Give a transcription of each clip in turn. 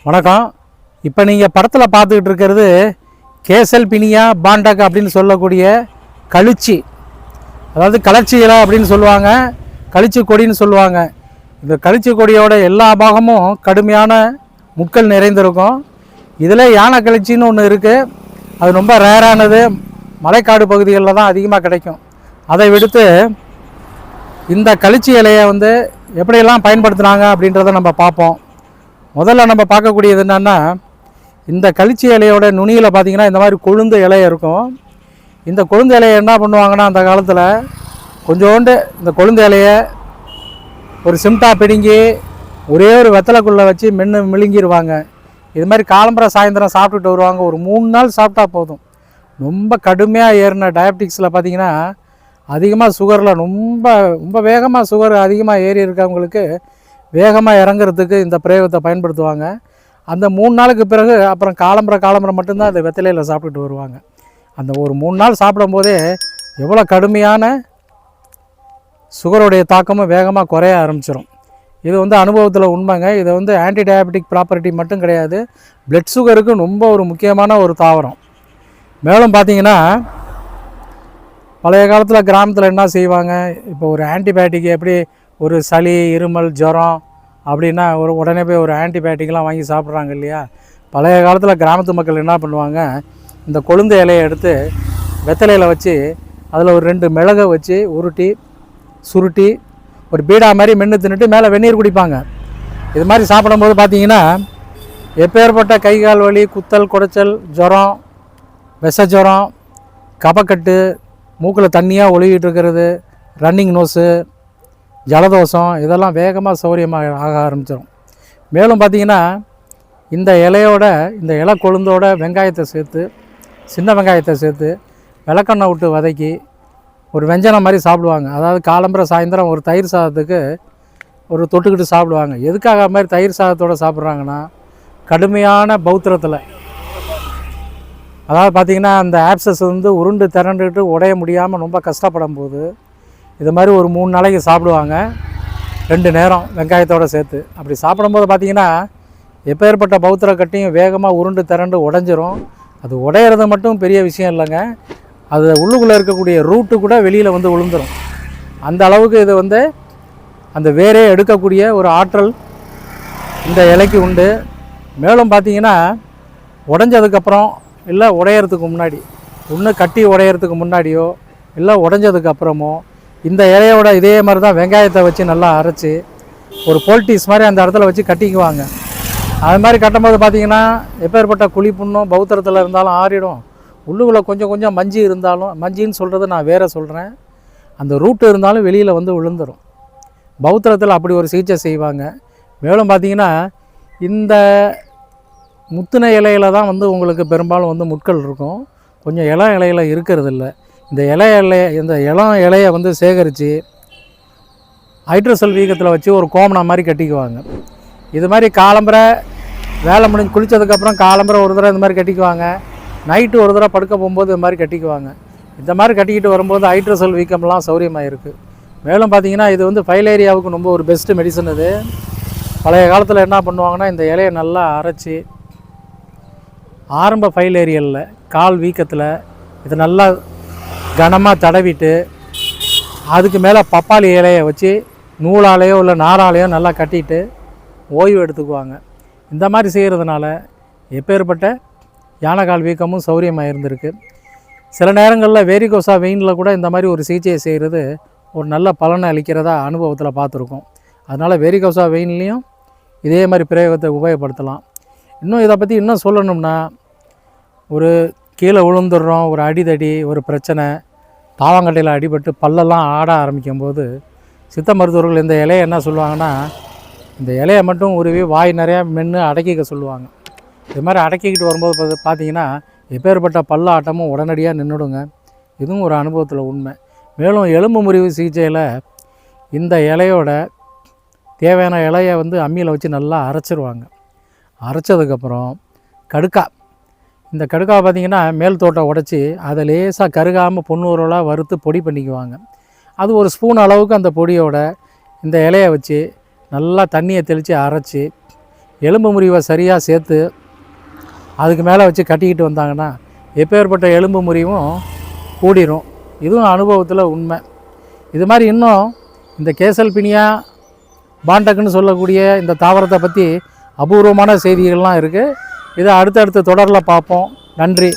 வணக்கம். இப்போ நீங்கள் படத்தில் பார்த்துக்கிட்டு இருக்கிறது கேசல் பினியா பாண்டக் அப்படின்னு சொல்லக்கூடிய களிச்சி, அதாவது கலர்ச்சி இலை அப்படின்னு சொல்லுவாங்க, களிச்சி கொடின்னு சொல்லுவாங்க. இந்த களிச்சி கொடியோட எல்லா பாகமும் கடுமையான முட்கள் நிறைந்திருக்கும். இதில் யானை களிச்சின்னு ஒன்று இருக்குது. அது ரொம்ப ரேரானது, மலைக்காடு பகுதிகளில் தான் அதிகமாக கிடைக்கும். அதை விடுத்து இந்த களிச்சி இலையை எப்படியெல்லாம் பயன்படுத்துனாங்க அப்படின்றத நம்ம பார்ப்போம். முதல்ல நம்ம பார்க்கக்கூடியது என்னென்னா, இந்த களிச்சி இலையோட நுனியில் பார்த்திங்கன்னா இந்த மாதிரி கொழுந்து இலையை இருக்கும். இந்த கொழுந்து இலையை என்ன பண்ணுவாங்கன்னா, அந்த காலத்தில் கொஞ்சோண்டு இந்த கொழுந்து இலையை ஒரு சிம்டாக பிடுங்கி ஒரே ஒரு வெத்தலைக்குள்ளே வச்சு மிழுங்கிடுவாங்க. இது மாதிரி காலம்பரை சாயந்தரம் சாப்பிட்டுட்டு வருவாங்க. ஒரு 3 நாள் சாப்பிட்டா போதும். ரொம்ப கடுமையாக ஏறின டயபெட்டிக்ஸில் பார்த்திங்கன்னா அதிகமாக சுகரில் ரொம்ப வேகமாக சுகர் அதிகமாக ஏறி இருக்கவங்களுக்கு வேகமாக இறங்குறதுக்கு இந்த பிரயோகத்தை பயன்படுத்துவாங்க. அந்த 3 நாளுக்கு பிறகு அப்புறம் காலம்பரை மட்டும்தான் அந்த வெத்தலையில் சாப்பிட்டுட்டு வருவாங்க. அந்த ஒரு 3 நாள் சாப்பிடும்போதே எவ்வளோ கடுமையான சுகருடைய தாக்கமும் வேகமாக குறைய ஆரம்பிச்சிடும். இது அனுபவத்தில் உண்மைங்க. இது ஆன்டி டயபெட்டிக் ப்ராப்பர்ட்டி மட்டும் கிடையாது, பிளட் சுகருக்கு ரொம்ப ஒரு முக்கியமான ஒரு தாவரம். மேலும் பார்த்திங்கன்னா பழைய காலத்தில் கிராமத்தில் என்ன செய்வாங்க, இப்போ ஒரு ஆன்டிபயோட்டிக் எப்படி ஒரு சளி இருமல் ஜுரம் அப்படின்னா உடனே போய் ஒரு ஆன்டிபயோட்டிக்லாம் வாங்கி சாப்பிட்றாங்க இல்லையா. பழைய காலத்தில் கிராமத்து மக்கள் என்ன பண்ணுவாங்க, இந்த கொழுந்து இலையை எடுத்து வெத்தலையில் வச்சு அதில் ஒரு 2 மிளகை வச்சு உருட்டி சுருட்டி ஒரு பீடா மாதிரி மென்று தின்னுட்டு மேலே வெந்நீர் குடிப்பாங்க. இது மாதிரி சாப்பிடும்போது பார்த்திங்கன்னா எப்பேற்பட்ட கை கால் வலி, குத்தல், குடைச்சல், ஜுரம், விஷ ஜுரம், கபக்கட்டு, மூக்கில் தண்ணியாக ஒழுகிட்டு இருக்கிறது, ரன்னிங் நோஸு, ஜலதோஷம் இதெல்லாம் வேகமாக சௌரியமாக ஆக ஆரம்பிச்சிடும். மேலும் பார்த்திங்கன்னா இந்த இலை கொழுந்தோட வெங்காயத்தை சேர்த்து, சின்ன வெங்காயத்தை சேர்த்து விளக்கெண்ணெய் விட்டு வதக்கி ஒரு வெஞ்சனம் மாதிரி சாப்பிடுவாங்க. அதாவது காலம்பரை சாயந்தரம் ஒரு தயிர் சாதத்துக்கு ஒரு தொட்டுக்கிட்டு சாப்பிடுவாங்க. எதுக்காக மாதிரி தயிர் சாதத்தோடு சாப்பிட்றாங்கன்னா, கடுமையான பௌத்திரத்தில், அதாவது பார்த்திங்கன்னா அந்த ஆப்சஸ் உருண்டு திரண்டுட்டு உடைய முடியாமல் ரொம்ப கஷ்டப்படும் போது இது மாதிரி ஒரு 3 நாளைக்கு சாப்பிடுவாங்க, 2 நேரம் வெங்காயத்தோடு சேர்த்து. அப்படி சாப்பிடும்போது பார்த்திங்கன்னா எப்பேற்பட்ட பௌத்திர கட்டியும் வேகமாக உருண்டு திரண்டு உடஞ்சிரும். அது உடையிறது மட்டும் பெரிய விஷயம் இல்லைங்க, அது உள்ளுக்குள்ளே இருக்கக்கூடிய ரூட்டு கூட வெளியில் விழுந்துடும். அந்த அளவுக்கு இது அந்த வேரே எடுக்கக்கூடிய ஒரு ஆற்றல் இந்த இலைக்கு உண்டு. மேலும் பார்த்திங்கன்னா உடைஞ்சதுக்கப்புறம் இல்லை உடையிறதுக்கு முன்னாடி, ஒன்று கட்டி உடையிறதுக்கு முன்னாடியோ இல்லை உடைஞ்சதுக்கப்புறமோ இந்த இலையோட இதே மாதிரி தான் வெங்காயத்தை வச்சு நல்லா அரைச்சி ஒரு போல்டீஸ் மாதிரி அந்த இடத்துல வச்சு கட்டிக்குவாங்க. அது மாதிரி கட்டும்போது பார்த்திங்கன்னா எப்பேற்பட்ட குழிப்புண்ணும் பௌத்திரத்தில் இருந்தாலும் ஆறிடும். உள்ளுக்குள்ளே கொஞ்சம் மஞ்சி இருந்தாலும், மஞ்சின்னு சொல்கிறது நான் வேறு சொல்கிறேன், அந்த ரூட்டு இருந்தாலும் வெளியில் விழுந்துடும். பௌத்திரத்தில் அப்படி ஒரு சிகிச்சை செய்வாங்க. மேலும் பார்த்திங்கன்னா இந்த முத்தின இலையில தான் உங்களுக்கு பெரும்பாலும் முட்கள் இருக்கும். கொஞ்சம் இலையில் இருக்கிறதில்ல. இந்த இளம் இலையை சேகரித்து ஹைட்ரோசல் வீக்கத்தில் வச்சு ஒரு கோமணம் மாதிரி கட்டிக்குவாங்க. இது மாதிரி காலம்பரை வேலை முடிஞ்சு குளித்ததுக்கப்புறம் காலம்பரை ஒரு தடவை இந்த மாதிரி கட்டிக்குவாங்க. நைட்டு ஒரு தடவை படுக்க போகும்போது இது மாதிரி கட்டிக்குவாங்க. இந்த மாதிரி கட்டிக்கிட்டு வரும்போது ஹைட்ரோசல் வீக்கம்லாம் சௌரியமாக இருக்குது. மேலும் பார்த்திங்கன்னா இது ஃபைலேரியாவுக்கு ரொம்ப ஒரு பெஸ்ட்டு மெடிசன். இது பழைய காலத்தில் என்ன பண்ணுவாங்கன்னா, இந்த இலையை நல்லா அரைச்சி ஆரம்ப ஃபைலேரியலில் கால் வீக்கத்தில் இதை நல்லா கனமாக தடவிட்டு அதுக்கு மேலே பப்பாளி இலையை வச்சு நூலாலேயோ இல்லை நாராலேயோ நல்லா கட்டிட்டு ஓய்வு எடுத்துக்குவாங்க. இந்த மாதிரி செய்கிறதுனால எப்பேற்பட்ட யானைக்கால் வீக்கமும் சௌரியமாக இருந்திருக்கு. சில நேரங்களில் வேரிகோசா வெயினில் கூட இந்த மாதிரி ஒரு சிகிச்சையை செய்கிறது ஒரு நல்ல பலனை அளிக்கிறதா அனுபவத்தில் பார்த்துருக்கோம். அதனால் வேரிகோசா வெயின்லேயும் இதே மாதிரி பிரயோகத்தை உபயோகப்படுத்தலாம். இன்னும் இதை பற்றி இன்னும் சொல்லணும்னா, ஒரு கீழே விழுந்துடுறோம், ஒரு அடிதடி, ஒரு பிரச்சனை, தாவாங்கட்டையில் அடிபட்டு பல்லெல்லாம் ஆட ஆரம்பிக்கும் போது சித்த மருத்துவர்கள் இந்த இலையை என்ன சொல்லுவாங்கன்னா, இந்த இலையை மட்டும் உருவி வாய் நிறையா மென்று அடக்கிக்க சொல்லுவாங்க. இது மாதிரி அடக்கிக்கிட்டு வரும்போது பார்த்திங்கன்னா எப்பேற்பட்ட பல்ல ஆட்டமும் உடனடியாக நின்றுடுங்க. இதுவும் ஒரு அனுபவத்தில் உண்மை. மேலும் எலும்பு முறிவு சிகிச்சையில் இந்த இலையோட தேவையான இலையை அம்மியில் வச்சு நல்லா அரைச்சிருவாங்க. அரைச்சதுக்கப்புறம் இந்த கடுக்காவை பார்த்திங்கன்னா மேல் தோட்டை உடச்சி அதை லேசாக கருகாமல் பொன்னூரோலாக வறுத்து பொடி பண்ணிக்குவாங்க. அது ஒரு ஸ்பூன் அளவுக்கு அந்த பொடியோட இந்த இலையை வச்சு நல்லா தண்ணியை தெளித்து அரைச்சி எலும்பு முறிவை சரியாக சேர்த்து அதுக்கு மேலே வச்சு கட்டிக்கிட்டு வந்தாங்கன்னா எப்பேற்பட்ட எலும்பு முறிவும் கூடிரும். இதுவும் அனுபவத்தில் உண்மை. இது மாதிரி இன்னும் இந்த கேசல் பினியா பாண்டக்குன்னு சொல்லக்கூடிய இந்த தாவரத்தை பற்றி அபூர்வமான செய்திகள்லாம் இருக்குது. இதை அடுத்தடுத்த தொடரில் பார்ப்போம். நன்றி.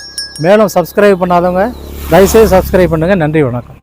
மேலும் சப்ஸ்கிரைப் பண்ணாதவங்க தயவுசெய்து சப்ஸ்கிரைப் பண்ணுங்கள். நன்றி, வணக்கம்.